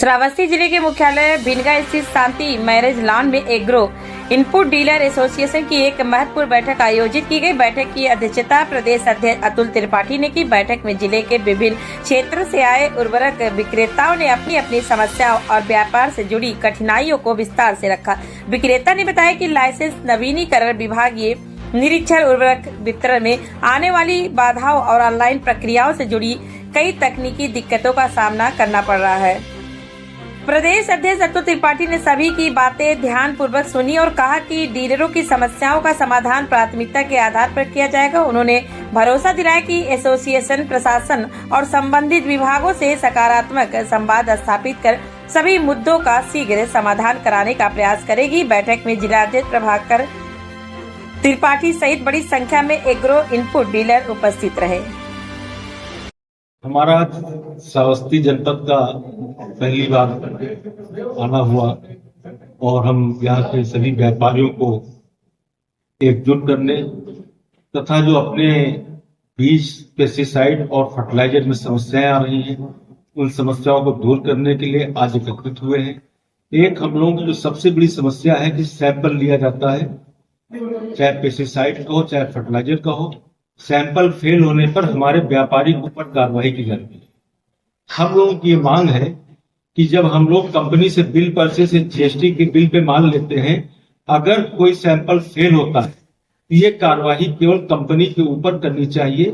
श्रावस्ती जिले के मुख्यालय भिनगा स्थित शांति मैरिज लॉन में एग्रो इनपुट डीलर एसोसिएशन की एक महत्वपूर्ण बैठक आयोजित की गई। बैठक की अध्यक्षता प्रदेश अध्यक्ष अतुल त्रिपाठी ने की। बैठक में जिले के विभिन्न क्षेत्रों से आए उर्वरक विक्रेताओं ने अपनी अपनी समस्याओं और व्यापार से जुड़ी कठिनाइयों को विस्तार से रखा। विक्रेता ने बताया कि लाइसेंस नवीनीकरण विभागीय निरीक्षण उर्वरक वितरण में आने वाली बाधाओं और ऑनलाइन प्रक्रियाओं से जुड़ी कई तकनीकी दिक्कतों का सामना करना पड़ रहा है। प्रदेश अध्यक्ष अतुल त्रिपाठी ने सभी की बातें ध्यान पूर्वक सुनी और कहा कि डीलरों की समस्याओं का समाधान प्राथमिकता के आधार पर किया जाएगा। उन्होंने भरोसा दिलाया कि एसोसिएशन प्रशासन और संबंधित विभागों से सकारात्मक संवाद स्थापित कर सभी मुद्दों का शीघ्र समाधान कराने का प्रयास करेगी। बैठक में जिला अध्यक्ष प्रभाकर त्रिपाठी सहित बड़ी संख्या में एग्रो इनपुट डीलर उपस्थित रहे। हमारा श्रावस्ती जनपद का पहली बार आना हुआ और हम यहाँ के सभी व्यापारियों को एकजुट करने तथा जो अपने बीज, पेस्टिसाइड और फर्टिलाइजर में समस्याएं आ रही हैं उन समस्याओं को दूर करने के लिए आज एकत्रित हुए हैं। एक हम लोगों की जो सबसे बड़ी समस्या है कि सैंपल लिया जाता है, चाहे पेस्टिसाइड का हो चाहे फर्टिलाइजर का हो, सैंपल फेल होने पर हमारे व्यापारी के ऊपर कार्रवाई की जाती है। हम लोगों की ये मांग है कि जब हम लोग कंपनी से बिल परचेस से जीएसटी के बिल पे माल लेते हैं, अगर कोई सैंपल फेल होता है तो ये कार्रवाई केवल कंपनी के ऊपर करनी चाहिए,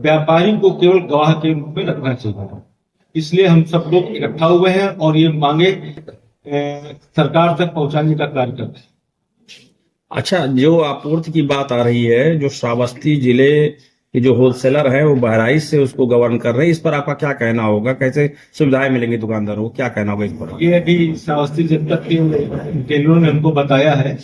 व्यापारी को केवल गवाह के रूप में रखना चाहिए। इसलिए हम सब लोग इकट्ठा हुए हैं और ये मांगे सरकार तक पहुंचाने का कार्य करते हैं। अच्छा, जो आपूर्ति की बात आ रही है, जो श्रावस्ती जिले के जो होलसेलर हैं वो बहराइच से उसको गवर्न कर रहे हैं, इस पर आपका क्या कहना होगा? कैसे सुविधाएं मिलेंगी दुकानदारों को, क्या कहना होगा इस पर? ये अभी श्रावस्ती जनपद के टेलरों ने हमको बताया है।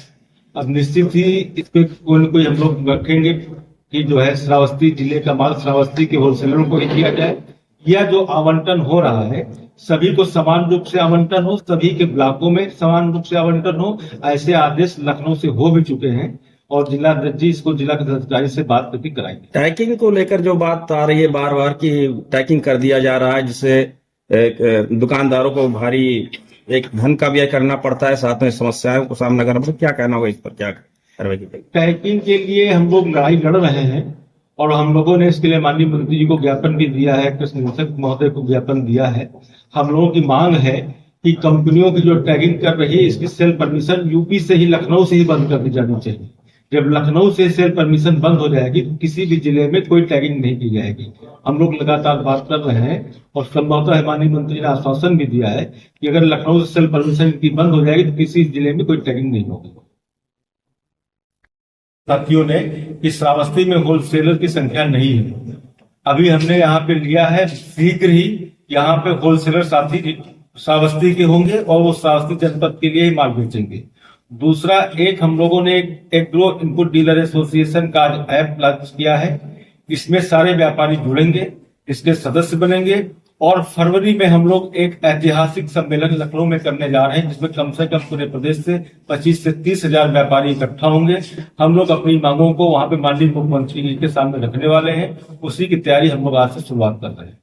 अब निश्चित ही इस पे कोई न कोई हम लोग रखेंगे कि जो है श्रावस्ती जिले का माल श्रावस्ती के होलसेलरों को ही दिया जाए, या जो आवंटन हो रहा है सभी को समान रूप से आवंटन हो, सभी के ब्लॉकों में समान रूप से आवंटन हो। ऐसे आदेश लखनऊ से हो भी चुके हैं और जिला अध्यक्ष जी इसको जिला अधिकारी से बात करके कराएंगे। टैगिंग को लेकर जो बात आ रही है बार बार की टैगिंग कर दिया जा रहा है, जिससे दुकानदारों को भारी एक धन का व्यय करना पड़ता है, साथ में समस्याओं को सामना करना पड़ता है। क्या कहना होगा इस पर, क्या कार्रवाई की? टैगिंग के लिए हम लोग लड़ाई लड़ रहे हैं और हम लोगों ने इसके लिए माननीय मंत्री जी को ज्ञापन भी दिया है, कृषि निदेशक महोदय को ज्ञापन दिया है। हम लोगों की मांग है कि कंपनियों की जो टैगिंग कर रही है इसकी सेल परमिशन यूपी से ही, लखनऊ से ही बंद कर दी जानी चाहिए। जब लखनऊ से सेल परमिशन बंद हो जाएगी तो किसी भी जिले में कोई टैगिंग नहीं की जाएगी। हम लोग लगातार बात कर रहे हैं और संभवतः माननीय मंत्री ने आश्वासन भी दिया है कि अगर लखनऊ से सेल परमिशन की बंद हो जाएगी तो किसी जिले में कोई टैगिंग नहीं होगी। साथियों ने कि श्रावस्ती में होलसेलर की संख्या नहीं है। अभी हमने यहाँ पे लिया है, शीघ्र ही यहाँ पे होलसेलर साथी श्रावस्ती के होंगे और वो श्रावस्ती जनपद के लिए ही माल बेचेंगे। दूसरा, एक हम लोगों ने एग्रो इनपुट डीलर एसोसिएशन का ऐप लॉन्च किया है। इसमें सारे व्यापारी जुड़ेंगे, इसके सदस्य बनेंगे और फरवरी में हम लोग एक ऐतिहासिक सम्मेलन लखनऊ में करने जा रहे हैं, जिसमें कम से कम पूरे प्रदेश से 25 से 30 हजार व्यापारी इकट्ठा होंगे। हम लोग अपनी मांगों को वहां पे माननीय मुख्यमंत्री जी के सामने रखने वाले हैं। उसी की तैयारी हम लोग आज से शुरुआत कर रहे हैं।